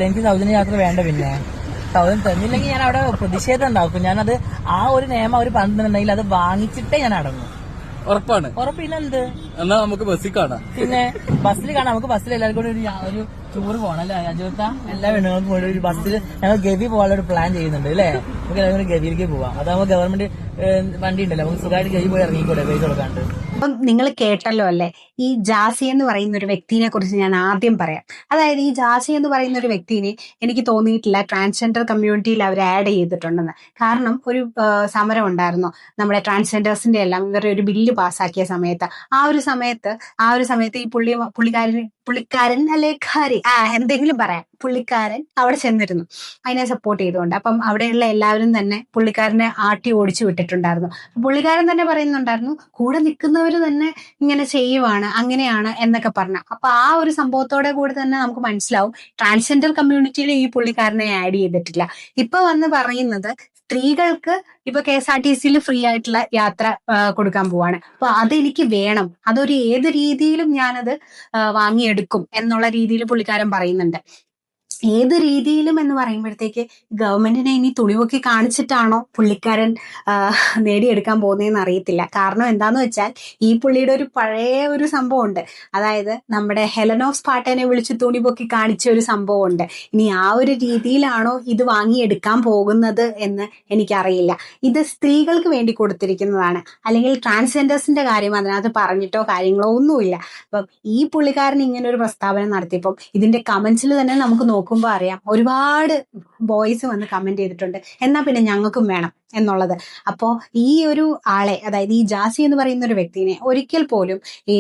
എനിക്ക് സൗജന്യ യാത്ര വേണ്ട. പിന്നെ സൗജന്യം തന്നില്ലെങ്കിൽ ഞാൻ അവിടെ പ്രതിഷേധം ഉണ്ടാക്കും. ഞാനത് ആ ഒരു നിയമം അവർ പറഞ്ഞിട്ടുണ്ടെങ്കിൽ അത് വാങ്ങിച്ചിട്ടേ ഞാൻ അടങ്ങും. ഉറപ്പാണ്. ഉറപ്പില്ലെന്ത്? എന്നാ നമുക്ക് ബസ്സിൽ കാണാം. പിന്നെ ബസ്സിൽ കാണാം. നമുക്ക് ബസ്സിൽ എല്ലാവർക്കും കൂടി ഒരു ടൂർ പോകണം അല്ലേ അജോത്ത? എല്ലാ പെണ്ണുങ്ങൾക്കും കൂടി ഒരു ബസ്സിൽ ഞങ്ങൾ ഗവി പോകാനുള്ള ഒരു പ്ലാൻ ചെയ്യുന്നുണ്ട് അല്ലേ? നമുക്ക് എല്ലാവരും കൂടി ഗവിയിലേക്ക് പോവാം. അതാകുമ്പോൾ ഗവൺമെന്റ് വണ്ടി ഉണ്ടല്ലോ, നമുക്ക് സുഖമായിട്ട് ഗവി പോയി ഇറങ്ങിക്കൂടെ പൈസ കൊടുക്കാണ്ട്. അപ്പം നിങ്ങൾ കേട്ടല്ലോ അല്ലേ, ഈ ജാസി എന്ന് പറയുന്ന ഒരു വ്യക്തിനെ കുറിച്ച് ഞാൻ ആദ്യം പറയാം. അതായത് ഈ ജാസി എന്ന് പറയുന്ന ഒരു വ്യക്തിനെ എനിക്ക് തോന്നിയിട്ടില്ല ട്രാൻസ്ജെൻഡർ കമ്മ്യൂണിറ്റിയിൽ അവർ ആഡ് ചെയ്തിട്ടുണ്ടെന്ന്. കാരണം ഒരു സമരം ഉണ്ടായിരുന്നു നമ്മുടെ ട്രാൻസ്ജെൻഡേഴ്സിന്റെ എല്ലാം, ഇവരുടെ ഒരു ബില്ല് പാസ്സാക്കിയ സമയത്ത്. ആ ഒരു സമയത്ത് ഈ പുള്ളിക്കാരൻ അല്ലെ എന്തെങ്കിലും പറയാം, പുള്ളിക്കാരൻ അവിടെ ചെന്നിരുന്നു അതിനെ സപ്പോർട്ട് ചെയ്തുകൊണ്ട്. അപ്പം അവിടെയുള്ള എല്ലാവരും തന്നെ പുള്ളിക്കാരനെ ആട്ടി ഓടിച്ചു വിട്ടിട്ടുണ്ടായിരുന്നു. പുള്ളിക്കാരൻ തന്നെ പറയുന്നുണ്ടായിരുന്നു, കൂടെ നിൽക്കുന്നവർ തന്നെ ഇങ്ങനെ ചെയ്യുവാണ്, അങ്ങനെയാണ് എന്നൊക്കെ പറഞ്ഞു. അപ്പൊ ആ ഒരു സംഭവത്തോടെ കൂടി തന്നെ നമുക്ക് മനസ്സിലാവും ട്രാൻസ്ജെൻഡർ കമ്മ്യൂണിറ്റിയിൽ ഈ പുള്ളിക്കാരനെ ആഡ് ചെയ്തിട്ടില്ല. ഇപ്പൊ വന്ന് പറയുന്നത് സ്ത്രീകൾക്ക് ഇപ്പൊ KSRTC ഫ്രീ ആയിട്ടുള്ള യാത്ര കൊടുക്കാൻ പോവാണ്. അപ്പൊ അതെനിക്ക് വേണം, അതൊരു ഏത് രീതിയിലും ഞാനത് വാങ്ങിയെടുക്കും എന്നുള്ള രീതിയിൽ പുള്ളിക്കാരൻ പറയുന്നുണ്ട്. ഏത് രീതിയിലും എന്ന് പറയുമ്പോഴത്തേക്ക് ഗവൺമെന്റിനെ ഇനി തുണിവൊക്കി കാണിച്ചിട്ടാണോ പുള്ളിക്കാരൻ നേടിയെടുക്കാൻ പോകുന്നതെന്ന് അറിയത്തില്ല. കാരണം എന്താന്ന് വെച്ചാൽ ഈ പുള്ളിയുടെ ഒരു പഴയ ഒരു സംഭവം ഉണ്ട്. അതായത് നമ്മുടെ ഹെലൻ ഓഫ് സ്പാർട്ടനെ വിളിച്ച് തുണിപൊക്കി കാണിച്ച ഒരു സംഭവം ഉണ്ട്. ഇനി ആ ഒരു രീതിയിലാണോ ഇത് വാങ്ങിയെടുക്കാൻ പോകുന്നത് എന്ന് എനിക്കറിയില്ല. ഇത് സ്ത്രീകൾക്ക് വേണ്ടി കൊടുത്തിരിക്കുന്നതാണ്, അല്ലെങ്കിൽ ട്രാൻസ്ജെൻഡേഴ്സിന്റെ കാര്യം അതിനകത്ത് പറഞ്ഞിട്ടോ കാര്യങ്ങളോ ഒന്നുമില്ല. അപ്പം ഈ പുള്ളിക്കാരൻ ഇങ്ങനെ ഒരു പ്രസ്താവന നടത്തിയപ്പം ഇതിന്റെ കമന്റ്സിൽ തന്നെ നമുക്ക് നോക്കുമ്പോൾ അറിയാം, ഒരുപാട് ബോയ്സ് വന്ന് കമന്റ് ചെയ്തിട്ടുണ്ട്, എന്നാ പിന്നെ ഞങ്ങൾക്കും വേണം എന്നുള്ളത്. അപ്പോൾ ഈ ഒരു ആളെ, അതായത് ഈ ജാസി എന്ന് പറയുന്ന ഒരു വ്യക്തിനെ ഒരിക്കൽ പോലും ഈ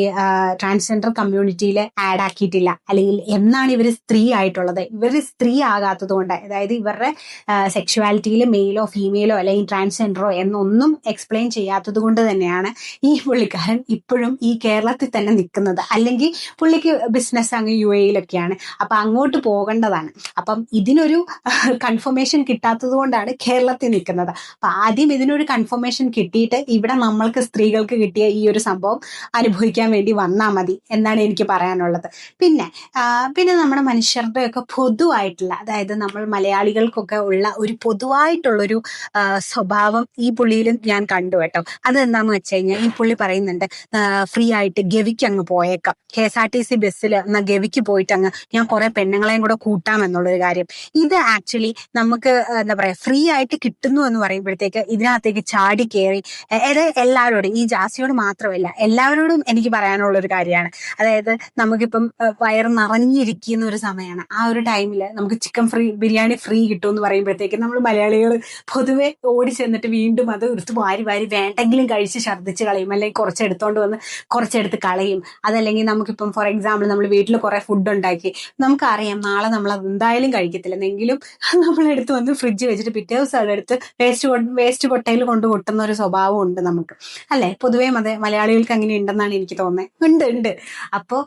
ട്രാൻസ്ജെൻഡർ കമ്മ്യൂണിറ്റിയിൽ ആഡ് ആക്കിയിട്ടില്ല. അല്ലെങ്കിൽ എന്നാണ് ഇവർ സ്ത്രീ ആയിട്ടുള്ളത്? ഇവർ സ്ത്രീ ആകാത്തത് കൊണ്ട്, അതായത് ഇവരുടെ സെക്ഷുവാലിറ്റിയിൽ മെയിലോ ഫീമെയിലോ അല്ലെങ്കിൽ ട്രാൻസ്ജെൻഡറോ എന്നൊന്നും എക്സ്പ്ലെയിൻ ചെയ്യാത്തത് കൊണ്ട് തന്നെയാണ് ഈ പുള്ളിക്കാരൻ ഇപ്പോഴും ഈ കേരളത്തിൽ തന്നെ നിൽക്കുന്നത്. അല്ലെങ്കിൽ പുള്ളിക്ക് ബിസിനസ് അങ്ങ് UAE-ലൊക്കെയാണ്, അപ്പൊ അങ്ങോട്ട് പോകേണ്ടതാണ്. അപ്പം ഇതിനൊരു കൺഫർമേഷൻ കിട്ടാത്തത് കൊണ്ടാണ് കേരളത്തിൽ നിൽക്കുന്നത്. അപ്പൊ ആദ്യം ഇതിനൊരു കൺഫർമേഷൻ കിട്ടിയിട്ട് ഇവിടെ നമ്മൾക്ക് സ്ത്രീകൾക്ക് കിട്ടിയ ഈ ഒരു സംഭവം അനുഭവിക്കാൻ വേണ്ടി വന്നാൽ മതി എന്നാണ് എനിക്ക് പറയാനുള്ളത്. പിന്നെ നമ്മുടെ മനുഷ്യരുടെ ഒക്കെ പൊതുവായിട്ടുള്ള, അതായത് നമ്മൾ മലയാളികൾക്കൊക്കെ ഉള്ള ഒരു പൊതുവായിട്ടുള്ളൊരു സ്വഭാവം ഈ പുള്ളിയിലും ഞാൻ കണ്ടു കേട്ടോ. അതെന്താന്ന് വെച്ച് കഴിഞ്ഞാൽ ഈ പുള്ളി പറയുന്നുണ്ട്, ഫ്രീ ആയിട്ട് ഗവിക്ക് അങ്ങ് പോയേക്കാം, KSRTC ബസ്സിൽ എന്നാൽ ഗവിക്ക് പോയിട്ട് അങ്ങ് ഞാൻ കുറെ പെണ്ണുങ്ങളെയും കൂടെ കൂട്ടാം എന്നുള്ളൊരു കാര്യം. ഇത് ആക്ച്വലി നമുക്ക് എന്താ പറയാ, ഫ്രീ ആയിട്ട് കിട്ടുന്നു എന്ന് പറയുമ്പോഴത്തേക്ക് ഇതിനകത്തേക്ക് ചാടി കയറി എല്ലാവരോടും, ഈ ജാസിയോട് മാത്രമല്ല എല്ലാവരോടും എനിക്ക് പറയാനുള്ള ഒരു കാര്യമാണ്. അതായത് നമുക്കിപ്പം വയറ് നിറഞ്ഞിരിക്കുന്ന ഒരു സമയമാണ്, ആ ഒരു ടൈമിൽ നമുക്ക് ചിക്കൻ ബിരിയാണി ഫ്രീ കിട്ടും എന്ന് പറയുമ്പോഴത്തേക്ക് നമ്മൾ മലയാളികൾ പൊതുവെ ഓടി ചെന്നിട്ട് വീണ്ടും അത് എടുത്ത് വാരി വേണ്ടെങ്കിലും കഴിച്ച് ഛർദ്ദിച്ച് കളയും, അല്ലെങ്കിൽ കുറച്ചെടുത്തോണ്ട് വന്ന് കുറച്ചെടുത്ത് കളയും. അതല്ലെങ്കിൽ നമുക്കിപ്പം ഫോർ എക്സാമ്പിൾ നമ്മൾ വീട്ടിൽ കുറെ ഫുഡ് ഉണ്ടാക്കി, നമുക്കറിയാം നാളെ നമ്മൾ അത് എന്തായാലും കഴിക്കത്തില്ല, എന്നെങ്കിലും നമ്മളെടുത്ത് വന്ന് ഫ്രിഡ്ജ് വെച്ചിട്ട് പിറ്റേ ദിവസം അതെടുത്ത് വേസ്റ്റ് കൊട്ടയിൽ കൊണ്ട് കൊട്ടുന്ന ഒരു സ്വഭാവം ഉണ്ട് നമുക്ക്, അല്ലെ? പൊതുവേ മലയാളികൾക്ക് അങ്ങനെ ഉണ്ടെന്നാണ് എനിക്ക് തോന്നുന്നത്. ഉണ്ട്. അപ്പോ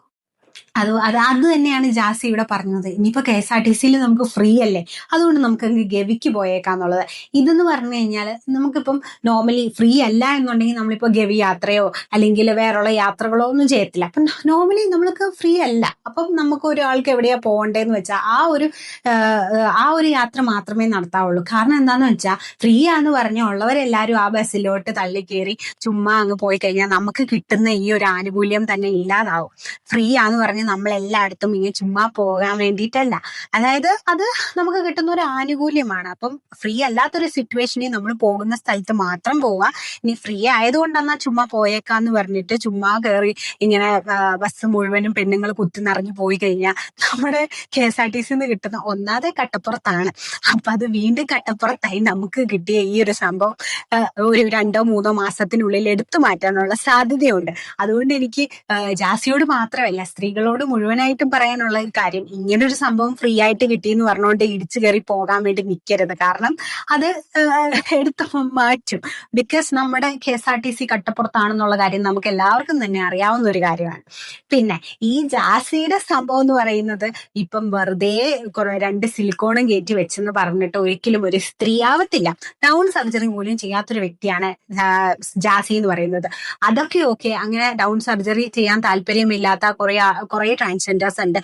അത് തന്നെയാണ് ജാസി ഇവിടെ പറഞ്ഞത്. ഇനിയിപ്പോ KSRTC നമുക്ക് ഫ്രീ അല്ലേ, അതുകൊണ്ട് നമുക്ക് ഗവിക്ക് പോയേക്കാന്നുള്ളത്. ഇതെന്ന് പറഞ്ഞു കഴിഞ്ഞാൽ നമുക്കിപ്പം നോർമലി ഫ്രീ അല്ല എന്നുണ്ടെങ്കിൽ നമ്മളിപ്പോ ഗവി യാത്രയോ അല്ലെങ്കിൽ വേറെയുള്ള യാത്രകളോ ഒന്നും ചെയ്യത്തില്ല. അപ്പം നോർമലി നമ്മൾക്ക് ഫ്രീ അല്ല, അപ്പം നമുക്ക് ഒരാൾക്ക് എവിടെയാ പോകണ്ടേന്ന് വെച്ചാൽ ആ ഒരു യാത്ര മാത്രമേ നടത്താവുള്ളൂ. കാരണം എന്താന്ന് വെച്ചാൽ ഫ്രീ ആന്ന് പറഞ്ഞ ഉള്ളവരെല്ലാരും ആ ബസ്സിലോട്ട് തള്ളിക്കേറി ചുമ്മാ അങ്ങ് പോയി കഴിഞ്ഞാൽ നമുക്ക് കിട്ടുന്ന ഈ ഒരു ആനുകൂല്യം തന്നെ ഇല്ലാതാവും. ഫ്രീ ആന്ന് പറഞ്ഞ് നമ്മളെല്ലായിടത്തും ഇങ്ങനെ ചുമ്മാ പോകാൻ വേണ്ടിയിട്ടല്ല, അതായത് അത് നമുക്ക് കിട്ടുന്ന ഒരു ആനുകൂല്യമാണ്. അപ്പം ഫ്രീ അല്ലാത്തൊരു സിറ്റുവേഷനിൽ നമ്മൾ പോകുന്ന സ്ഥലത്ത് മാത്രം പോവുക. ഇനി ഫ്രീ ആയതുകൊണ്ടെന്നാ ചുമ്മാ പോയേക്കാന്ന് പറഞ്ഞിട്ട് ചുമ്മാ കയറി ഇങ്ങനെ ബസ് മുഴുവനും പെണ്ണുങ്ങൾ കുത്തി നിറഞ്ഞു പോയി കഴിഞ്ഞാൽ നമ്മുടെ KSRTC കിട്ടുന്ന ഒന്നാതെ കട്ടപ്പുറത്താണ്. അപ്പൊ അത് വീണ്ടും കട്ടപ്പുറത്തായി നമുക്ക് കിട്ടിയ ഈ ഒരു സംഭവം ഒരു 2-3 മാസത്തിനുള്ളിൽ എടുത്തു മാറ്റാനുള്ള സാധ്യതയുണ്ട്. അതുകൊണ്ട് എനിക്ക് ജാസിയോട് മാത്രമല്ല സ്ത്രീകളോട് മുഴുവനായിട്ടും പറയാനുള്ള ഒരു കാര്യം, ഇങ്ങനൊരു സംഭവം ഫ്രീ ആയിട്ട് കിട്ടിയെന്ന് പറഞ്ഞുകൊണ്ട് ഇടിച്ചു കയറി പോകാൻ വേണ്ടി നിൽക്കരുത്. കാരണം അത് എടുത്ത് മാറ്റും. ബിക്കോസ് നമ്മുടെ KSRTC കട്ടപ്പുറത്താണെന്നുള്ള കാര്യം നമുക്ക് എല്ലാവർക്കും തന്നെ അറിയാവുന്ന ഒരു കാര്യമാണ്. പിന്നെ ഈ ജാസിയുടെ സംഭവം എന്ന് പറയുന്നത് ഇപ്പം വെറുതെ 2 സിലിക്കോണും കയറ്റി വെച്ചെന്ന് പറഞ്ഞിട്ട് ഒരിക്കലും ഒരു സ്ത്രീ ആവത്തില്ല. ഡൗൺ സർജറി പോലും ചെയ്യാത്തൊരു വ്യക്തിയാണ് ജാസി എന്ന് പറയുന്നത്. അതൊക്കെ ഓക്കെ, അങ്ങനെ ഡൗൺ സർജറി ചെയ്യാൻ താല്പര്യമില്ലാത്ത കുറേ ട്രാൻസ്ജെൻഡേഴ്സ് ഉണ്ട്,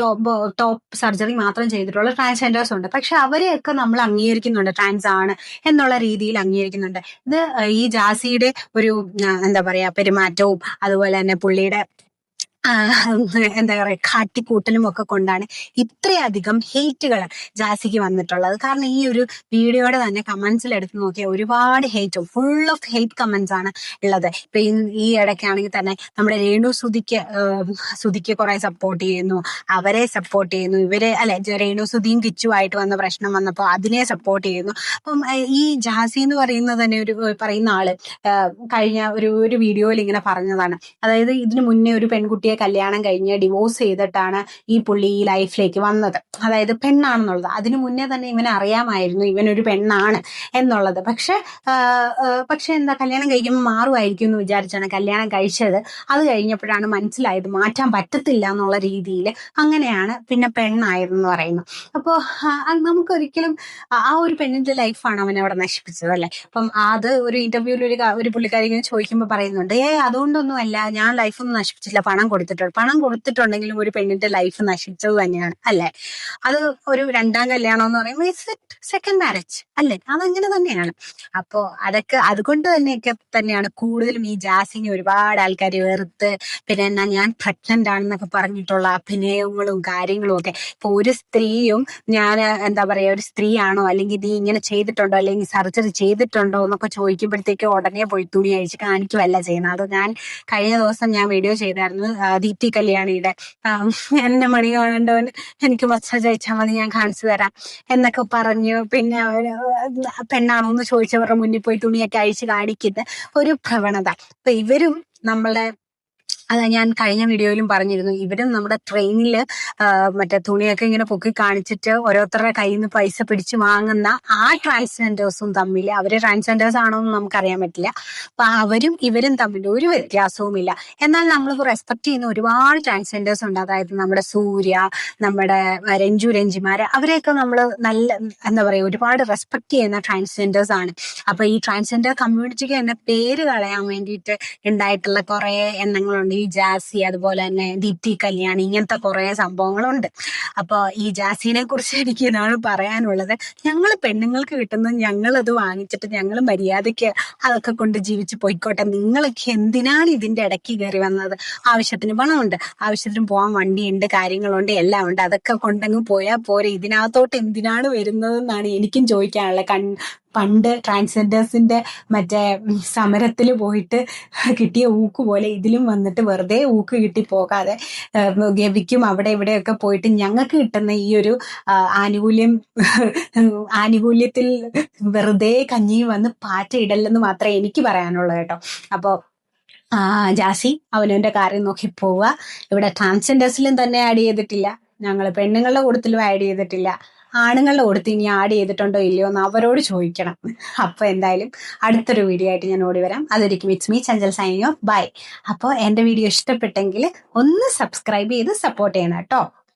ടോപ്പ് സർജറി മാത്രം ചെയ്തിട്ടുള്ള ട്രാൻസ്ജെൻഡേഴ്സ് ഉണ്ട്. പക്ഷെ അവരെയൊക്കെ നമ്മൾ അംഗീകരിക്കുന്നുണ്ട്, ട്രാൻസ് ആണ് എന്നുള്ള രീതിയിൽ അംഗീകരിക്കുന്നുണ്ട്. ഇത് ഈ ജാസിയുടെ ഒരു എന്താ പറയാ പെരുമാറ്റവും അതുപോലെ തന്നെ പുള്ളിയുടെ എന്താ പറയാ കാട്ടിക്കൂട്ടലും ഒക്കെ കൊണ്ടാണ് ഇത്രയധികം ഹെയ്റ്റുകൾ ജാസിക്ക് വന്നിട്ടുള്ളത്. കാരണം ഈ ഒരു വീഡിയോയുടെ തന്നെ കമന്റ്സിൽ എടുത്ത് നോക്കിയാൽ ഒരുപാട് hate, full of hate comments ആണ് ഉള്ളത്. ഇപ്പൊ ഈ ഇടയ്ക്കാണെങ്കിൽ തന്നെ നമ്മുടെ സുധിക്ക് കുറെ സപ്പോർട്ട് ചെയ്യുന്നു, അവരെ സപ്പോർട്ട് ചെയ്യുന്നു, രേണു സുധിയും കിച്ചുവായിട്ട് വന്ന പ്രശ്നം വന്നപ്പോൾ അതിനെ സപ്പോർട്ട് ചെയ്യുന്നു. അപ്പം ഈ ജാസി എന്ന് പറയുന്നത് തന്നെ പറയുന്ന ആള് കഴിഞ്ഞ ഒരു വീഡിയോയിൽ ഇങ്ങനെ പറഞ്ഞതാണ്. അതായത് ഇതിനു മുന്നേ ഒരു പെൺകുട്ടിയെ കല്യാണം കഴിഞ്ഞ് ഡിവോഴ്സ് ചെയ്തിട്ടാണ് ഈ പുള്ളി ഈ ലൈഫിലേക്ക് വന്നത്, അതായത് പെണ്ണാണെന്നുള്ളത്. അതിനു മുന്നേ തന്നെ ഇവനെ അറിയാമായിരുന്നു ഇവനൊരു പെണ്ണാണ് എന്നുള്ളത്. പക്ഷെ എന്താ കല്യാണം കഴിക്കുമ്പോൾ മാറുമായിരിക്കും എന്ന് വിചാരിച്ചാണ് കല്യാണം കഴിച്ചത്. അത് കഴിഞ്ഞപ്പോഴാണ് മനസ്സിലായത് മാറ്റാൻ പറ്റത്തില്ല എന്നുള്ള രീതിയിൽ. അങ്ങനെയാണ് പിന്നെ പെണ്ണായതെന്ന് പറയുന്നു. അപ്പോൾ നമുക്കൊരിക്കലും ആ ഒരു പെണ്ണിന്റെ ലൈഫാണ് അവൻ അവിടെ നശിപ്പിച്ചത് അല്ലെ. അപ്പം അത് ഒരു ഇന്റർവ്യൂവിൽ ഒരു പുള്ളിക്കാരി ഇങ്ങനെ ചോദിക്കുമ്പോൾ പറയുന്നുണ്ട്, അതുകൊണ്ടൊന്നുമല്ല, ഞാൻ ലൈഫൊന്നും നശിപ്പിച്ചില്ല, പണം കൊടുത്തിട്ടുണ്ടെങ്കിലും ഒരു പെണ്ണിന്റെ ലൈഫ് നശിച്ചത് തന്നെയാണ് അല്ലെ. അത് ഒരു രണ്ടാം കല്യാണം എന്ന് പറയുമ്പോൾ സെക്കൻഡ് മാരേജ് അല്ലെ, അതങ്ങനെ തന്നെയാണ്. അപ്പോ അതൊക്കെ അതുകൊണ്ട് തന്നെയാണ് കൂടുതലും ഈ ജാസിനെ ഒരുപാട് ആൾക്കാർ വെറുത്ത്, പിന്നെ എന്നാ ഞാൻ പ്രഗ്നന്റ് ആണെന്നൊക്കെ പറഞ്ഞിട്ടുള്ള അഭിനയങ്ങളും കാര്യങ്ങളും ഒക്കെ. ഇപ്പൊ ഒരു സ്ത്രീയും ഞാൻ എന്താ പറയാ ഒരു സ്ത്രീയാണോ, അല്ലെങ്കിൽ നീ ഇങ്ങനെ ചെയ്തിട്ടുണ്ടോ, അല്ലെങ്കിൽ സർജറി ചെയ്തിട്ടുണ്ടോ എന്നൊക്കെ ചോദിക്കുമ്പോഴത്തേക്ക് ഉടനെ പോയി തുണി അഴിച്ച് കാണിക്കുവല്ല ചെയ്യുന്നത്. അത് ഞാൻ കഴിഞ്ഞ ദിവസം ഞാൻ വീഡിയോ ചെയ്തായിരുന്നു ദീപ്തി കല്യാണിയുടെ എന്നെ മണി കാണേണ്ടവൻ എനിക്ക് മസാജ് അയച്ചാൽ മതി, ഞാൻ കാണിച്ചു തരാം എന്നൊക്കെ പറഞ്ഞു. പിന്നെ പെണ്ണാണോ എന്ന് ചോദിച്ചവരുടെ മുന്നിൽ പോയി തുണിയൊക്കെ അഴിച്ച് കാണിക്കുന്ന ഒരു പ്രവണത. അപ്പൊ ഇവരും നമ്മളുടെ ഞാൻ കഴിഞ്ഞ വീഡിയോയിലും പറഞ്ഞിരുന്നു, ഇവരും നമ്മുടെ ട്രെയിനിൽ മറ്റേ തുണിയൊക്കെ ഇങ്ങനെ പൊക്കി കാണിച്ചിട്ട് ഓരോരുത്തരുടെ കയ്യിൽ നിന്ന് പൈസ പിടിച്ച് വാങ്ങുന്ന ആ ട്രാൻസ്ജെൻഡേഴ്സും തമ്മിൽ, അവര് ട്രാൻസ്ജെൻഡേഴ്സ് ആണോ എന്ന് നമുക്കറിയാൻ പറ്റില്ല. അപ്പൊ അവരും ഇവരും തമ്മിൽ ഒരു വ്യത്യാസവുമില്ല. എന്നാൽ നമ്മൾ റെസ്പെക്ട് ചെയ്യുന്ന ഒരുപാട് ട്രാൻസ്ജെൻഡേഴ്സ് ഉണ്ട്. അതായത് നമ്മുടെ സൂര്യ, നമ്മുടെ രഞ്ജിമാര്, അവരെയൊക്കെ നമ്മൾ നല്ല എന്താ പറയാ ഒരുപാട് റെസ്പെക്ട് ചെയ്യുന്ന ട്രാൻസ്ജെൻഡേഴ്സ് ആണ്. അപ്പൊ ഈ ട്രാൻസ്ജെൻഡർ കമ്മ്യൂണിറ്റിക്ക് തന്നെ പേര് കളയാൻ വേണ്ടിയിട്ട് ഉണ്ടായിട്ടുള്ള കുറെ എണ്ണങ്ങളുണ്ട്. ഈ ജാസി, അതുപോലെ തന്നെ ദീപ്തി കല്യാണി, ഇങ്ങനത്തെ കുറെ സംഭവങ്ങളുണ്ട്. അപ്പൊ ഈ ജാസിനെ കുറിച്ച് എനിക്ക് ഇതാണ് പറയാനുള്ളത്. ഞങ്ങൾ പെണ്ണുങ്ങൾക്ക് കിട്ടുന്നത് ഞങ്ങളത് വാങ്ങിച്ചിട്ട് ഞങ്ങൾ മര്യാദയ്ക്ക് അതൊക്കെ കൊണ്ട് ജീവിച്ച് പോയിക്കോട്ടെ. നിങ്ങളൊക്കെ എന്തിനാണ് ഇതിന്റെ ഇടയ്ക്ക് കയറി വന്നത്? ആവശ്യത്തിന് പണമുണ്ട്, ആവശ്യത്തിന് പോകാൻ വണ്ടിയുണ്ട്, കാര്യങ്ങളുണ്ട്, എല്ലാം ഉണ്ട്. അതൊക്കെ കൊണ്ടങ്ങ് പോയാൽ പോരെ. ഇതിനകത്തോട്ട് എന്തിനാണ് വരുന്നതെന്നാണ് എനിക്കും ചോദിക്കാനുള്ളത്. പണ്ട് ട്രാൻസ്ജെൻഡേഴ്സിന്റെ മറ്റേ സമരത്തിൽ പോയിട്ട് കിട്ടിയ ഊക്ക് പോലെ ഇതിലും വന്നിട്ട് വെറുതെ ഊക്ക് കിട്ടി പോകാതെ ഗവിക്കും അവിടെ ഇവിടെയൊക്കെ പോയിട്ട് ഞങ്ങൾക്ക് കിട്ടുന്ന ഈ ഒരു ആനുകൂല്യത്തിൽ വെറുതെ കഞ്ഞിയും വന്ന് പാറ്റ ഇടല്ലെന്ന് മാത്രമേ എനിക്ക് പറയാനുള്ളൂ കേട്ടോ. അപ്പോൾ ജാസി അവനവന്റെ കാര്യം നോക്കി പോവുക. ഇവിടെ ട്രാൻസ്ജെൻഡേഴ്സിലും തന്നെ ആഡ് ചെയ്തിട്ടില്ല, ഞങ്ങൾ പെണ്ണുങ്ങളുടെ കൂട്ടത്തിലും ആഡ് ചെയ്തിട്ടില്ല, ആണുങ്ങളുടെ കൂട്ടത്ത് ഇനി ആഡ് ചെയ്തിട്ടുണ്ടോ ഇല്ലയോ എന്ന് അവരോട് ചോദിക്കണം. അപ്പൊ എന്തായാലും അടുത്തൊരു വീഡിയോ ആയിട്ട് ഞാൻ ഓടി വരാം. അതൊരിക്കും it's me Chanchal signing off. Bye. അപ്പോൾ എന്റെ വീഡിയോ ഇഷ്ടപ്പെട്ടെങ്കിൽ ഒന്ന് സബ്സ്ക്രൈബ് ചെയ്ത് സപ്പോർട്ട് ചെയ്യണം കേട്ടോ.